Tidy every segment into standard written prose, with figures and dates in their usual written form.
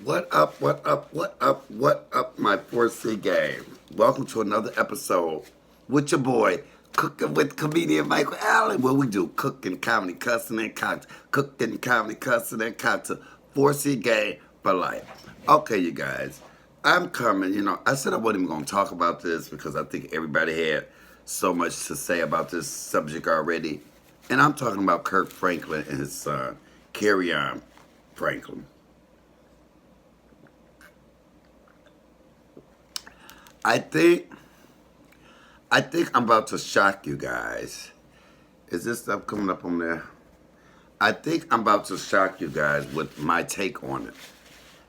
What up, what up, what up, what up, my 4C game? Welcome to another episode with your boy, Cooking with Comedian Michael Allen, where we do cooking, comedy, cussing, and content. Cooking, comedy, cussing, and content. 4C game for life. Okay, you guys, I'm coming. I said I wasn't even going to talk about this because I think everybody had so much to say about this subject already. And I'm talking about Kirk Franklin and his son, Kerrion Franklin. I think I think I'm about to shock you guys. Is this stuff coming up on there? I think I'm about to shock you guys with my take on it.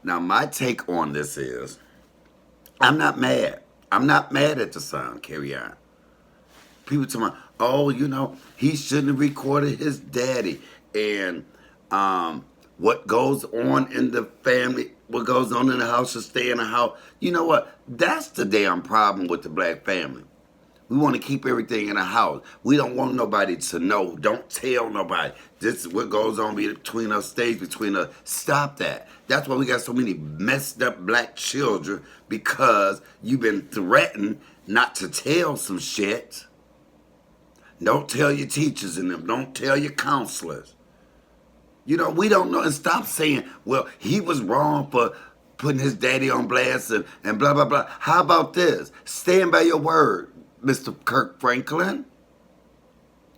Now, my take on this is I'm not mad. I'm not mad at the son, Kerrion. People tell me, oh, he shouldn't have recorded his daddy. And what goes on in the family, what goes on in the house should stay in the house. You know what? That's the damn problem with the black family. We want to keep everything in the house. We don't want nobody to know. Don't tell nobody. This is what goes on between us, stays between us. Stop that. That's why we got so many messed up black children, because you've been threatened not to tell some shit. Don't tell your teachers and them. Don't tell your counselors. We don't know. And stop saying, well, he was wrong for putting his daddy on blast and blah, blah, blah. How about this? Stand by your word, Mr. Kirk Franklin.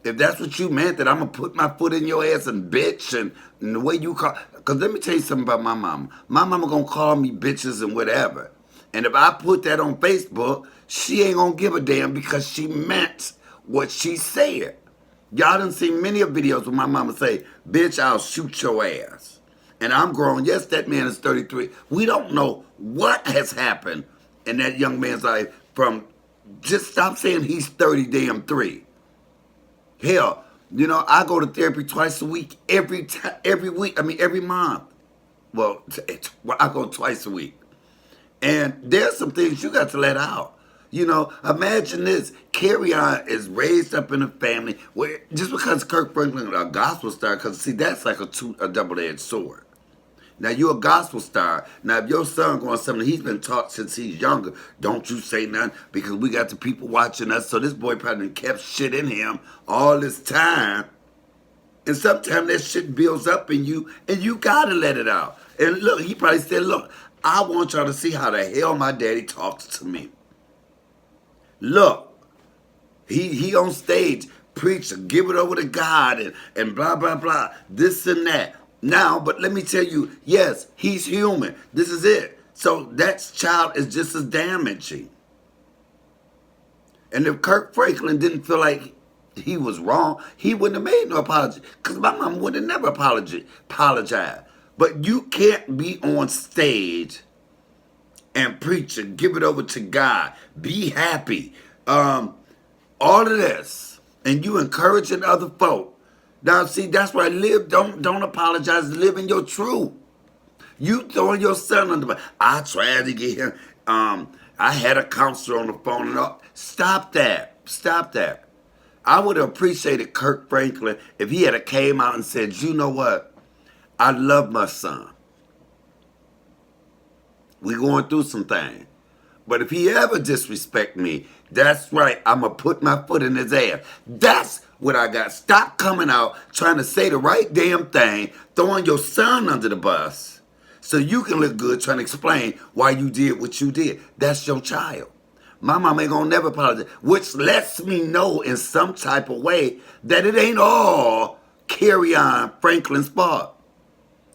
If that's what you meant, that I'm going to put my foot in your ass and bitch and the way you call. Because let me tell you something about my mama. My mama going to call me bitches and whatever. And if I put that on Facebook, she ain't going to give a damn because she meant what she said. Y'all done seen many of videos where my mama say, bitch, I'll shoot your ass. And I'm grown. Yes, that man is 33. We don't know what has happened in that young man's life from, just stop saying he's 30 damn 3. Hell, I go to therapy twice a week, every week, every month. Well, I go twice a week. And there's some things you got to let out. Imagine this. Kerrion is raised up in a family where, just because Kirk Franklin is a gospel star, because see, that's like a double-edged sword. Now, you're a gospel star. Now, if your son going something, he's been taught since he's younger, don't you say nothing, because we got the people watching us, so this boy probably kept shit in him all this time. And sometimes that shit builds up in you, and you got to let it out. And look, he probably said, look, I want y'all to see how the hell my daddy talks to me. Look, he on stage, preaching, give it over to God and blah, blah, blah, this and that. Now, but let me tell you, yes, he's human. This is it. So that child is just as damaging. And if Kirk Franklin didn't feel like he was wrong, he wouldn't have made no apology. Because my mom would have never apologized. But you can't be on stage and preach and give it over to God. Be happy. All of this. And you encouraging other folk. Now, see, that's where I live. Don't apologize. Live in your truth. You throwing your son under the bus. I tried to get him. I had a counselor on the phone and all. Stop that. Stop that. I would have appreciated Kirk Franklin if he had came out and said, you know what? I love my son. We going through some things. But if he ever disrespect me, that's right, I'm going to put my foot in his ass. That's what I got. Stop coming out trying to say the right damn thing, throwing your son under the bus so you can look good trying to explain why you did what you did. That's your child. My mama ain't going to never apologize, which lets me know in some type of way that it ain't all Kerrion Franklin's fault.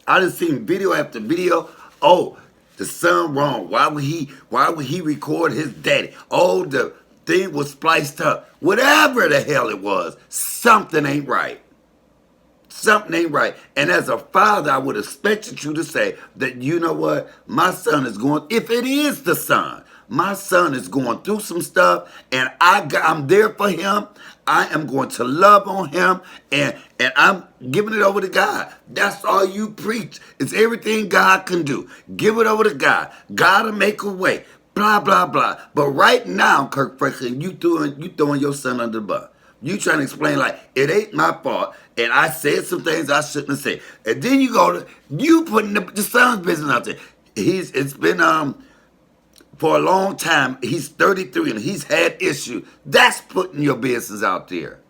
I done seen video after video. Oh, the son wrong. Why would he record his daddy? Oh, the thing was spliced up. Whatever the hell it was, something ain't right. Something ain't right. And as a father, I would expect you to say that, you know what, my son is going, if it is the son, my son is going through some stuff, and I'm there for him. I am going to love on him, and I'm giving it over to God. That's all you preach. It's everything God can do. Give it over to God. God will make a way. Blah, blah, blah. But right now, Kirk Franklin, you throwing your son under the bus. You trying to explain like, it ain't my fault, and I said some things I shouldn't have said. And then you putting the son's business out there. It's been for a long time. He's 33 and he's had issues. That's putting your business out there.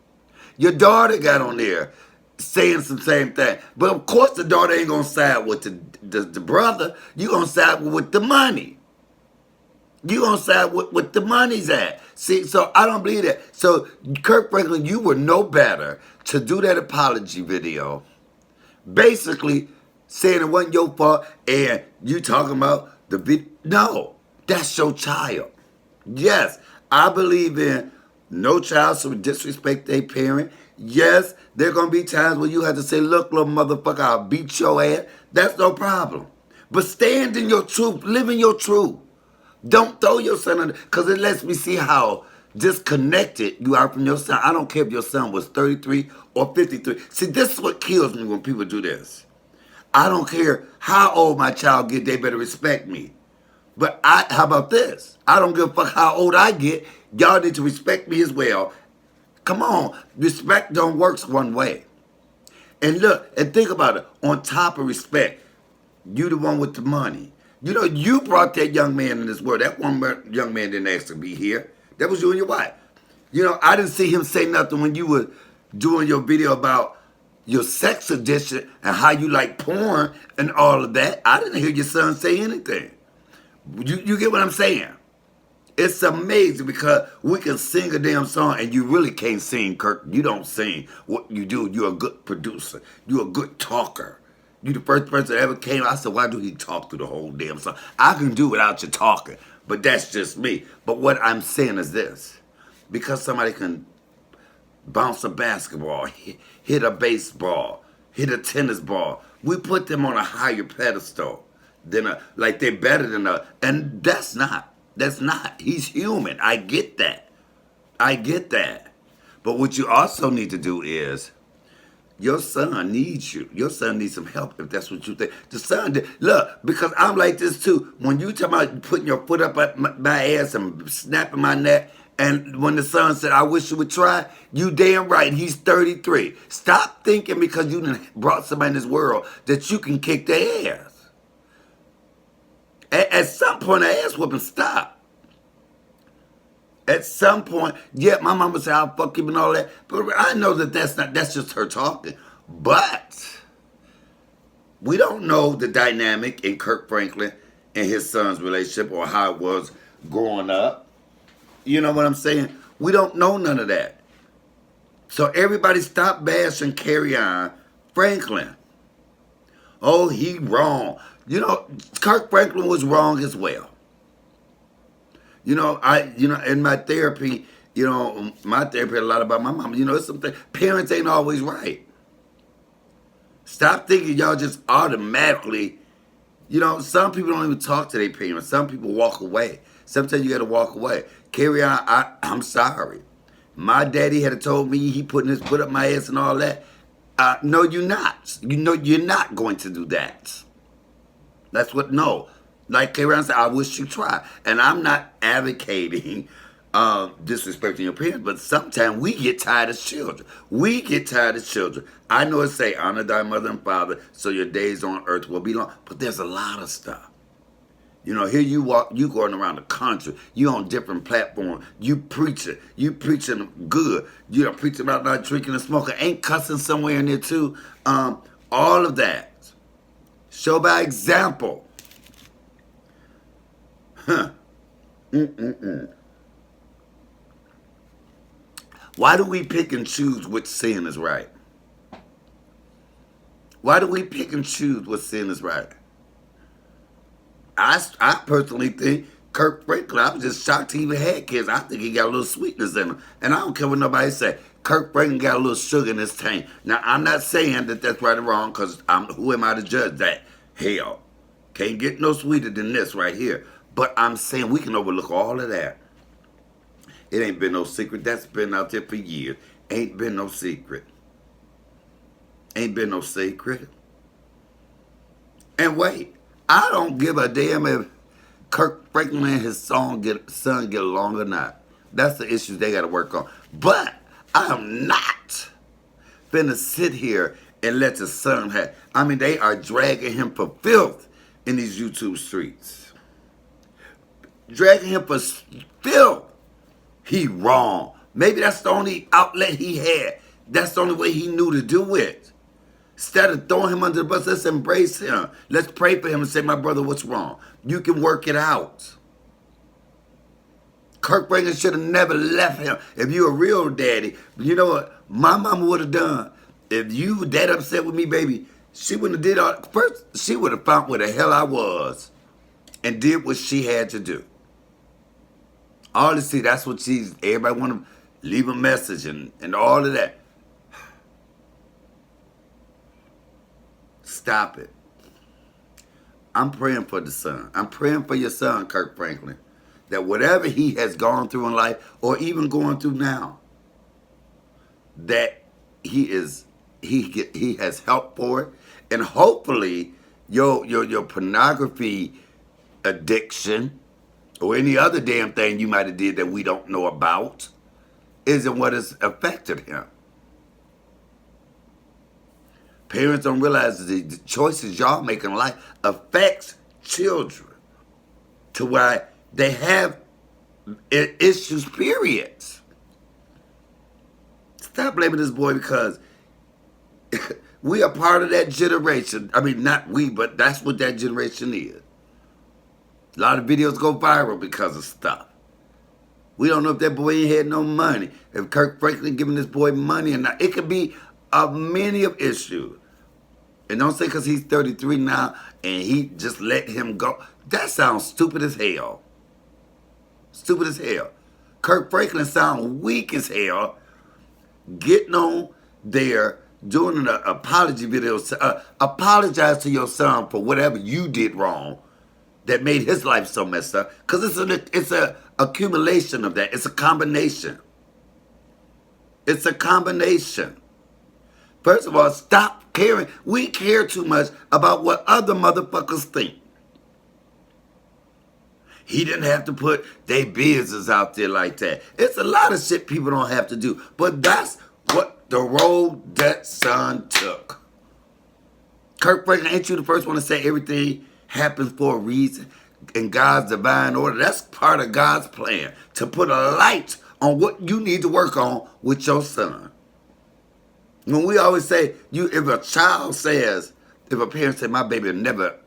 Your daughter got on there saying some same thing. But of course the daughter ain't gonna side with the brother. You gonna side with the money. You gonna side with the money's at. See, so I don't believe that. So Kirk Franklin, you were no better to do that apology video, basically saying it wasn't your fault, and you talking about the video. No, that's your child. Yes, I believe in no child should disrespect their parent. Yes, there are gonna be times where you have to say, "Look, little motherfucker, I'll beat your ass." That's no problem. But stand in your truth, live in your truth. Don't throw your son under, because it lets me see how disconnected you are from your son. I don't care if your son was 33 or 53. See, this is what kills me when people do this. I don't care how old my child get, they better respect me. But how about this? I don't give a fuck how old I get. Y'all need to respect me as well. Come on, respect don't work one way. And look, and think about it. On top of respect, you the one with the money. You know, you brought that young man in this world. That one young man didn't ask to be here. That was you and your wife. You know, I didn't see him say nothing when you were doing your video about your sex addiction and how you like porn and all of that. I didn't hear your son say anything. You get what I'm saying? It's amazing because we can sing a damn song and you really can't sing, Kirk. You don't sing what you do. You're a good producer. You're a good talker. You the first person that ever came. I said, why do he talk through the whole damn song? I can do without you talking, but that's just me. But what I'm saying is this. Because somebody can bounce a basketball, hit a baseball, hit a tennis ball, we put them on a higher pedestal than like they're better than us. And that's not. He's human. I get that. But what you also need to do is, your son needs you. Your son needs some help if that's what you think. The son, look, because I'm like this too. When you talk about putting your foot up my ass and snapping my neck, and when the son said, I wish you would try, you damn right, he's 33. Stop thinking because you brought somebody in this world that you can kick their ass. At some point, the ass whooping stop. At some point, yeah, my mama said, I'll fuck you and all that. But I know that's just her talking. But we don't know the dynamic in Kirk Franklin and his son's relationship or how it was growing up. You know what I'm saying? We don't know none of that. So everybody stop bashing Kerrion Franklin. Oh, he wrong. You know, Kirk Franklin was wrong as well. You know, in my therapy, my therapy a lot about my mom. You know, it's something, parents ain't always right. Stop thinking y'all just automatically, some people don't even talk to their parents. Some people walk away. Sometimes you got to walk away. Kerrion, I'm sorry. My daddy had told me he put his foot up my ass and all that. No, you're not. You're not going to do that. That's what, no. Like Kerrion said, I wish you try. And I'm not advocating disrespecting your parents, but sometimes we get tired as children. I know it say, honor thy mother and father, so your days on earth will be long. But there's a lot of stuff. Here you going around the country. You on different platforms. You preaching good. You preaching about not drinking and smoking. Ain't cussing somewhere in there too. All of that. Show by example. Why do we pick and choose which sin is right? Why do we pick and choose what sin is right? I personally think Kirk Franklin, I was just shocked he even had kids. I think he got a little sweetness in him. And I don't care what nobody say. Kirk Franklin got a little sugar in his tank. Now, I'm not saying that that's right or wrong, because who am I to judge that? Hell, can't get no sweeter than this right here. But I'm saying we can overlook all of that. It ain't been no secret. That's been out there for years. Ain't been no secret. And wait, I don't give a damn if Kirk Franklin and his son get along or not. That's the issues they got to work on. But I am not finna sit here and let the son have. I mean, they are dragging him for filth in these YouTube streets. Dragging him for filth. He wrong. Maybe that's the only outlet he had. That's the only way he knew to do it. Instead of throwing him under the bus, let's embrace him. Let's pray for him and say, my brother, what's wrong? You can work it out. Kirk Franklin should have never left him. If you a real daddy, you know what my mama would have done? If you were that upset with me, baby, she wouldn't have did all. First, she would have found where the hell I was and did what she had to do. Honestly, that's what everybody want to leave a message and all of that. Stop it. I'm praying for the son. I'm praying for your son, Kirk Franklin, that whatever he has gone through in life, or even going through now, that he has help for it, and hopefully your pornography addiction or any other damn thing you might have did that we don't know about isn't what has affected him. Parents don't realize the choices y'all make in life affects children to why they have issues, periods. Stop blaming this boy because we are part of that generation. I mean, not we, but that's what that generation is. A lot of videos go viral because of stuff. We don't know if that boy ain't had no money. If Kirk Franklin giving this boy money or not. It could be many of issues. And don't say because he's 33 now and he just let him go. That sounds stupid as hell. Stupid as hell. Kirk Franklin sounds weak as hell. Getting on there, doing an apology video. Apologize to your son for whatever you did wrong that made his life so messed up. Because it's a accumulation of that. It's a combination. It's a combination. First of all, stop caring. We care too much about what other motherfuckers think. He didn't have to put their business out there like that. It's a lot of shit people don't have to do. But that's what the road that son took. Kirk Franklin, ain't you the first one to say everything happens for a reason in God's divine order? That's part of God's plan, to put a light on what you need to work on with your son. When we always say, if a child says, if a parent says, my baby will never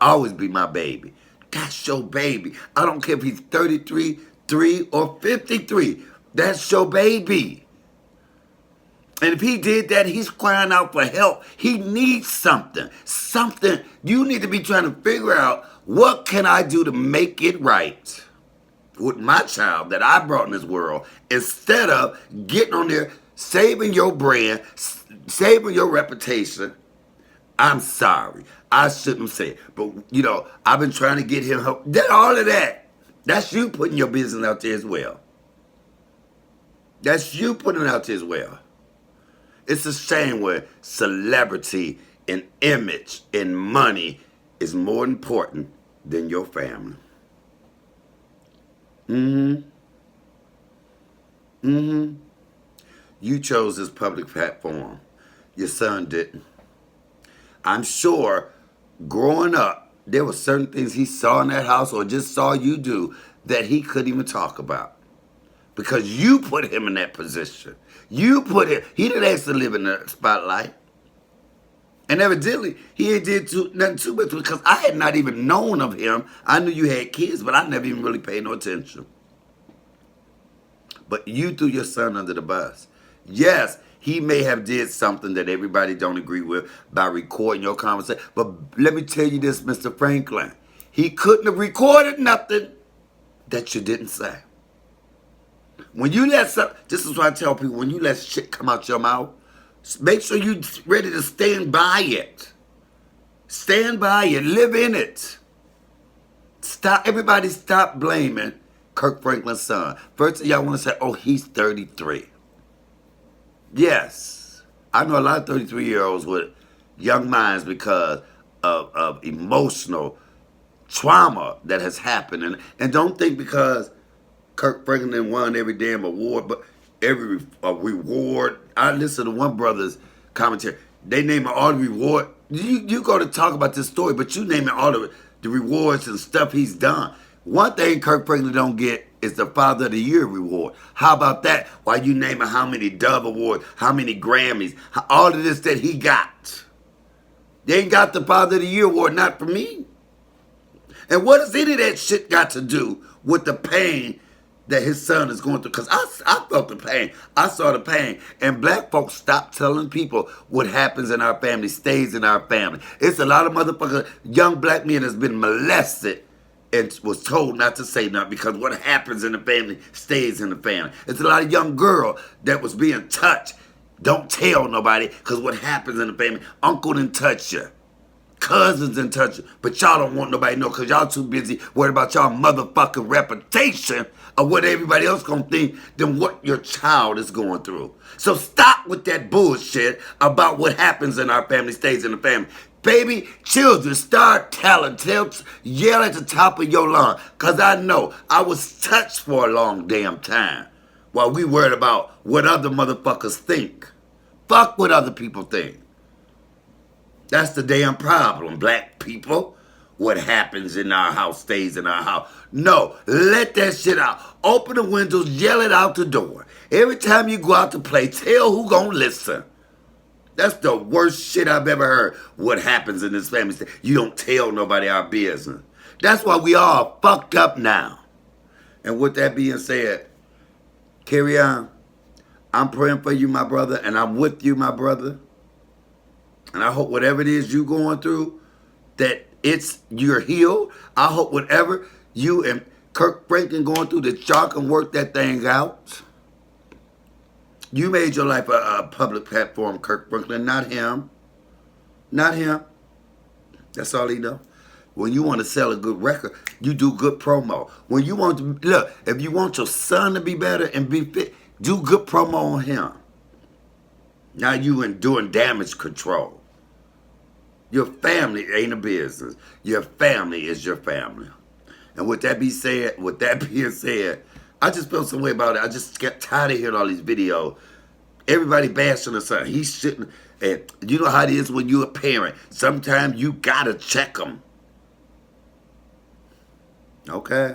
always be my baby, that's your baby. I don't care if he's 33, 3, or 53. That's your baby. And if he did that, he's crying out for help. He needs something. Something. You need to be trying to figure out, what can I do to make it right with my child that I brought in this world, instead of getting on there, saving your brand, saving your reputation. I'm sorry. I shouldn't say it. But, I've been trying to get him help. All of that. That's you putting your business out there as well. That's you putting it out there as well. It's a shame where celebrity and image and money is more important than your family. You chose this public platform. Your son didn't. I'm sure growing up, there were certain things he saw in that house or just saw you do that he couldn't even talk about. Because you put him in that position. He didn't ask to live in the spotlight. And evidently, he ain't did nothing too much, because I had not even known of him. I knew you had kids, but I never even really paid no attention. But you threw your son under the bus. Yes, he may have did something that everybody don't agree with by recording your conversation. But let me tell you this, Mr. Franklin. He couldn't have recorded nothing that you didn't say. When you let this is what I tell people, when you let shit come out your mouth, make sure you're ready to stand by it. Stand by it. Live in it. Everybody stop blaming Kirk Franklin's son. First, y'all want to say, oh, he's 33. Yes. I know a lot of 33-year-olds with young minds because of emotional trauma that has happened. And don't think because Kirk Franklin won every damn award, but every reward. I listened to one brother's commentary. They name all the reward You go to talk about this story, but you naming all the rewards and stuff he's done. One thing Kirk Franklin don't get is the Father of the Year reward. How about that? Why you naming how many Dove Awards, how many Grammys, all of this that he got. They ain't got the Father of the Year award, not for me. And what does any of that shit got to do with the pain that his son is going through? Because I felt the pain. I saw the pain. And black folks stop telling people what happens in our family stays in our family. It's a lot of motherfuckers, young black men that's been molested and was told not to say nothing because what happens in the family stays in the family. It's a lot of young girl that was being touched. Don't tell nobody because what happens in the family, uncle didn't touch you. Cousins in touch, but y'all don't want nobody to know because y'all too busy worried about y'all motherfucking reputation of what everybody else gonna think than what your child is going through. So stop with that bullshit about what happens in our family stays in the family. Baby, children, start telling, yell at the top of your lungs. Because I know I was touched for a long damn time while we worried about what other motherfuckers think. Fuck what other people think. That's the damn problem, black people. What happens in our house stays in our house. No, let that shit out. Open the windows, yell it out the door. Every time you go out to play, tell who gonna listen. That's the worst shit I've ever heard. What happens in this family? You don't tell nobody our business. That's why we all fucked up now. And with that being said, Kerrion, I'm praying for you, my brother, and I'm with you, my brother. And I hope whatever it is you going through, that you're healed. I hope whatever you and Kirk Franklin going through, that y'all can work that thing out. You made your life a public platform, Kirk Franklin, not him. Not him. That's all he knows. When you want to sell a good record, you do good promo. When you want to, look, if you want your son to be better and be fit, do good promo on him. Now you doing damage control. Your family ain't a business. Your family is your family. And with that being said, I just felt some way about it. I just got tired of hearing all these videos. Everybody bashing the son. He shouldn't. And you know how it is when you're a parent. Sometimes you gotta check them. Okay.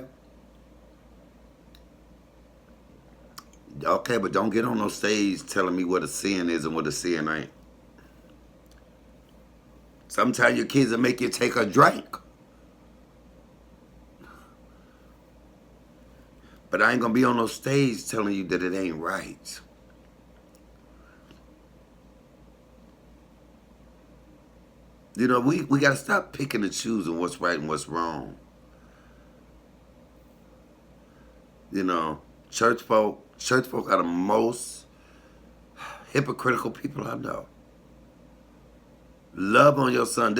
Okay, but don't get on no stage telling me what a sin is and what a sin ain't. Sometimes your kids will make you take a drink. But I ain't gonna be on no stage telling you that it ain't right. You know, we gotta stop picking and choosing what's right and what's wrong. You know, church folk are the most hypocritical people I know. Love on your son.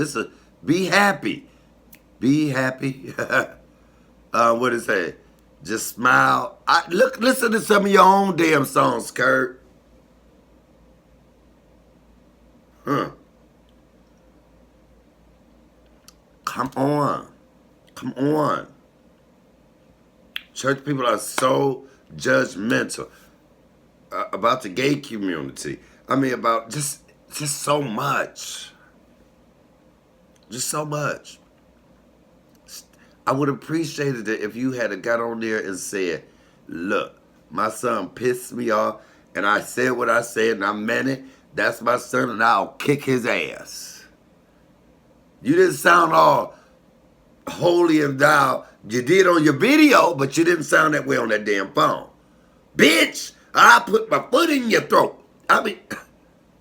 Be happy. Be happy. What is that? Just smile. Listen to some of your own damn songs, Kirk. Huh. Come on. Come on. Church people are so judgmental about the gay community. I mean, about just so much. Just so much. I would have appreciated it if you had got on there and said, look, my son pissed me off, and I said what I said, and I meant it. That's my son, and I'll kick his ass. You didn't sound all holy and thou. You did on your video, but you didn't sound that way on that damn phone. Bitch, I put my foot in your throat. I mean,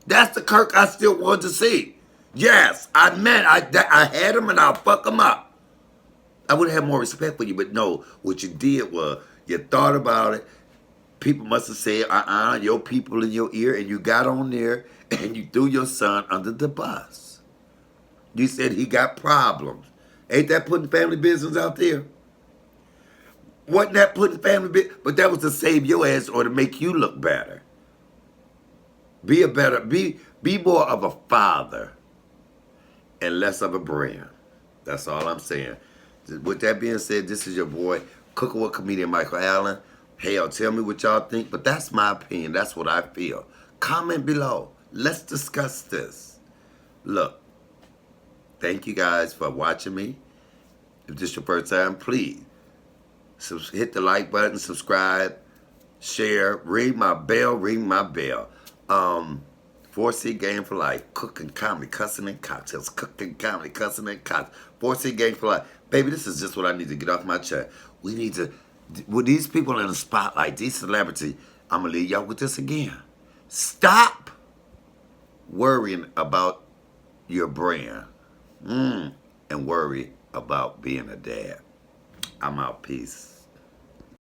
that's the Kirk I still want to see. Yes, I had him and I'll fuck him up. I would have more respect for you, but no, what you did was you thought about it. People must have said, your people in your ear, and you got on there and you threw your son under the bus. You said he got problems. Ain't that putting family business out there? Wasn't that putting family business? But that was to save your ass or to make you look better. Be more of a father and less of a brand. That's all I'm saying. With that being said, this is your boy, Cooking with Comedian Michael Allen. Hell, tell me what y'all think, but that's my opinion. That's what I feel. Comment below. Let's discuss this. Look, thank you guys for watching me. If this is your first time, please hit the like button, subscribe, share, ring my bell, ring my bell. 4C Game for Life, cooking, comedy, cussing, and cocktails. Cooking, comedy, cussing, and cocktails. 4C Game for Life. Baby, this is just what I need to get off my chest. We need to, with these people in the spotlight, these celebrities, I'm going to leave y'all with this again. Stop worrying about your brand and worry about being a dad. I'm out. Peace.